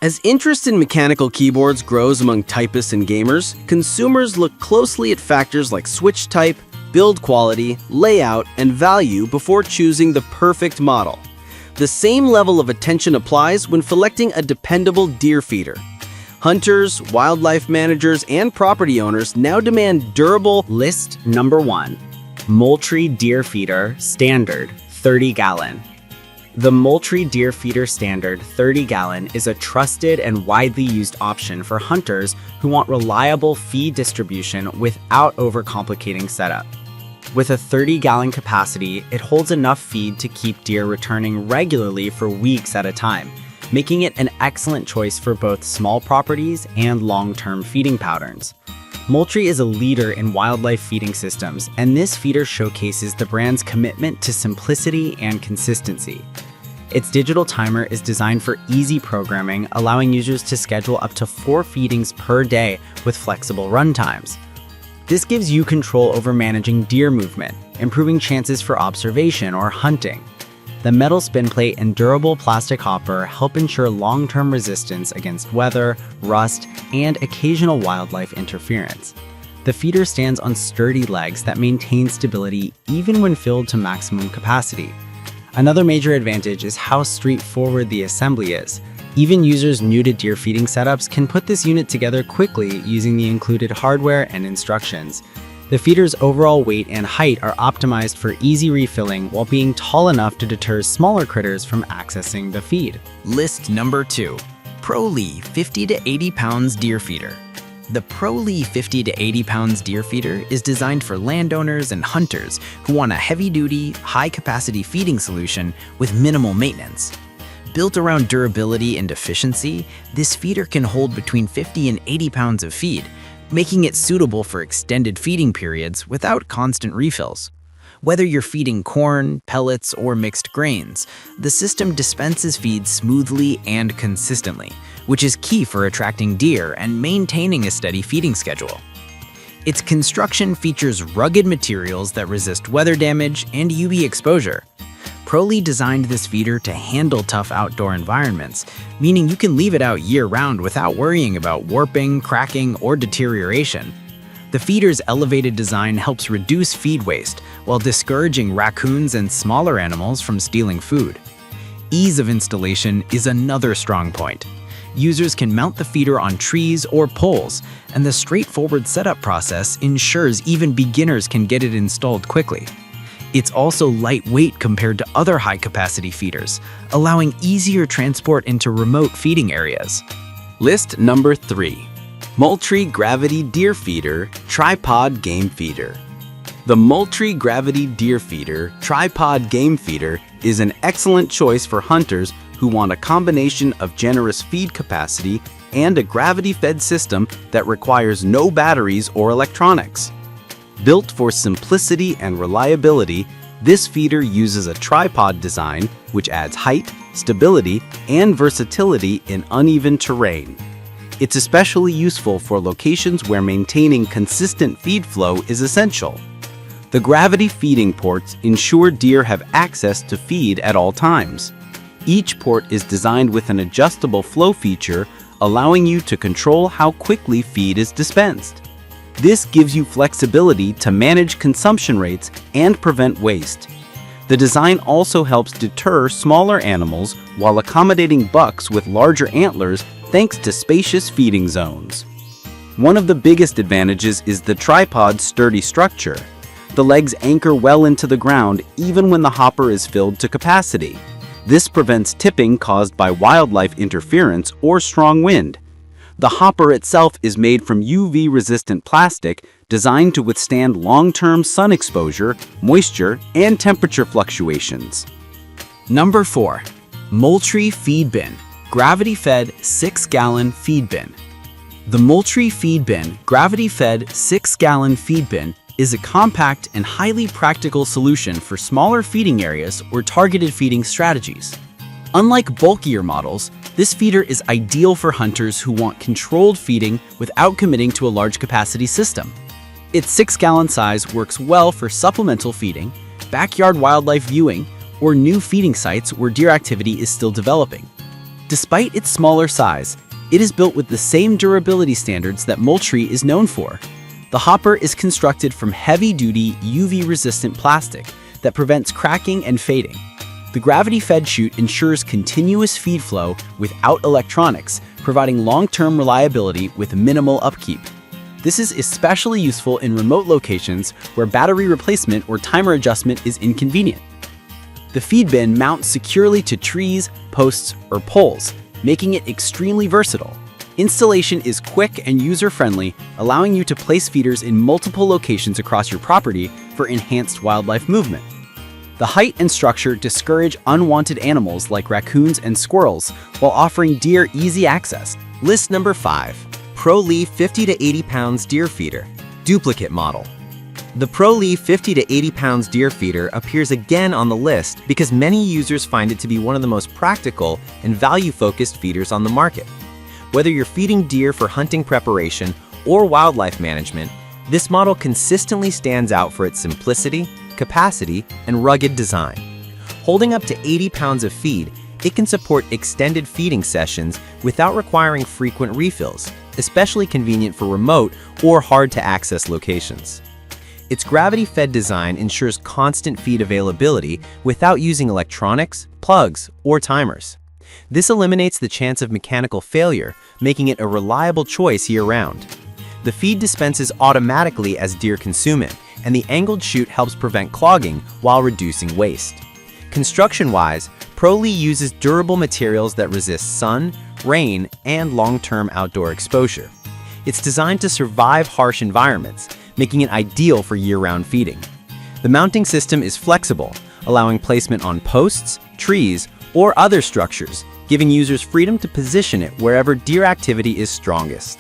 As interest in mechanical keyboards grows among typists and gamers, consumers look closely at factors like switch type, build quality, layout, and value before choosing the perfect model. The same level of attention applies when selecting a dependable deer feeder. Hunters, wildlife managers, and property owners now demand durable. List number 1. Moultrie Deer Feeder Standard 30-gallon. The Moultrie Deer Feeder Standard 30-gallon is a trusted and widely used option for hunters who want reliable feed distribution without overcomplicating setup. With a 30-gallon capacity, it holds enough feed to keep deer returning regularly for weeks at a time, making it an excellent choice for both small properties and long-term feeding patterns. Moultrie is a leader in wildlife feeding systems, and this feeder showcases the brand's commitment to simplicity and consistency. Its digital timer is designed for easy programming, allowing users to schedule up to 4 feedings per day with flexible run times. This gives you control over managing deer movement, improving chances for observation or hunting. The metal spin plate and durable plastic hopper help ensure long-term resistance against weather, rust, and occasional wildlife interference. The feeder stands on sturdy legs that maintain stability even when filled to maximum capacity. Another major advantage is how straightforward the assembly is. Even users new to deer feeding setups can put this unit together quickly using the included hardware and instructions. The feeder's overall weight and height are optimized for easy refilling while being tall enough to deter smaller critters from accessing the feed. List number 2. ProLee 50 to 80 pounds deer feeder. The ProLee 50 to 80 pounds deer feeder is designed for landowners and hunters who want a heavy-duty, high-capacity feeding solution with minimal maintenance. Built around durability and efficiency, this feeder can hold between 50 and 80 pounds of feed, making it suitable for extended feeding periods without constant refills. Whether you're feeding corn, pellets, or mixed grains, the system dispenses feed smoothly and consistently, which is key for attracting deer and maintaining a steady feeding schedule. Its construction features rugged materials that resist weather damage and UV exposure. ProLee designed this feeder to handle tough outdoor environments, meaning you can leave it out year-round without worrying about warping, cracking, or deterioration. The feeder's elevated design helps reduce feed waste while discouraging raccoons and smaller animals from stealing food. Ease of installation is another strong point. Users can mount the feeder on trees or poles, and the straightforward setup process ensures even beginners can get it installed quickly. It's also lightweight compared to other high-capacity feeders, allowing easier transport into remote feeding areas. List number 3. Moultrie Gravity Deer Feeder Tripod Game Feeder. The Moultrie Gravity Deer Feeder Tripod Game Feeder is an excellent choice for hunters who want a combination of generous feed capacity and a gravity-fed system that requires no batteries or electronics. Built for simplicity and reliability, this feeder uses a tripod design which adds height, stability, and versatility in uneven terrain. It's especially useful for locations where maintaining consistent feed flow is essential. The gravity feeding ports ensure deer have access to feed at all times. Each port is designed with an adjustable flow feature, allowing you to control how quickly feed is dispensed. This gives you flexibility to manage consumption rates and prevent waste. The design also helps deter smaller animals while accommodating bucks with larger antlers thanks to spacious feeding zones. One of the biggest advantages is the tripod's sturdy structure. The legs anchor well into the ground even when the hopper is filled to capacity. This prevents tipping caused by wildlife interference or strong wind. The hopper itself is made from UV-resistant plastic designed to withstand long-term sun exposure, moisture, and temperature fluctuations. Number 4. Moultrie Feed Bin Gravity-Fed 6-Gallon Feed Bin. The Moultrie Feed Bin Gravity-Fed 6-Gallon Feed Bin is a compact and highly practical solution for smaller feeding areas or targeted feeding strategies. Unlike bulkier models, this feeder is ideal for hunters who want controlled feeding without committing to a large capacity system. Its 6-gallon size works well for supplemental feeding, backyard wildlife viewing, or new feeding sites where deer activity is still developing. Despite its smaller size, it is built with the same durability standards that Moultrie is known for. The hopper is constructed from heavy-duty, UV-resistant plastic that prevents cracking and fading. The gravity-fed chute ensures continuous feed flow without electronics, providing long-term reliability with minimal upkeep. This is especially useful in remote locations where battery replacement or timer adjustment is inconvenient. The feed bin mounts securely to trees, posts, or poles, making it extremely versatile. Installation is quick and user-friendly, allowing you to place feeders in multiple locations across your property for enhanced wildlife movement. The height and structure discourage unwanted animals like raccoons and squirrels while offering deer easy access. List number 5. ProLee 50 to 80 pounds deer feeder, duplicate model. The ProLee 50 to 80 pounds deer feeder appears again on the list because many users find it to be one of the most practical and value-focused feeders on the market. Whether you're feeding deer for hunting preparation or wildlife management, this model consistently stands out for its simplicity, capacity, and rugged design. Holding up to 80 pounds of feed, it can support extended feeding sessions without requiring frequent refills, especially convenient for remote or hard-to-access locations. Its gravity-fed design ensures constant feed availability without using electronics, plugs, or timers. This eliminates the chance of mechanical failure, making it a reliable choice year-round. The feed dispenses automatically as deer consume it, and the angled chute helps prevent clogging while reducing waste. Construction-wise, ProLee uses durable materials that resist sun, rain, and long-term outdoor exposure. It's designed to survive harsh environments, making it ideal for year-round feeding. The mounting system is flexible, allowing placement on posts, trees, or other structures, giving users freedom to position it wherever deer activity is strongest.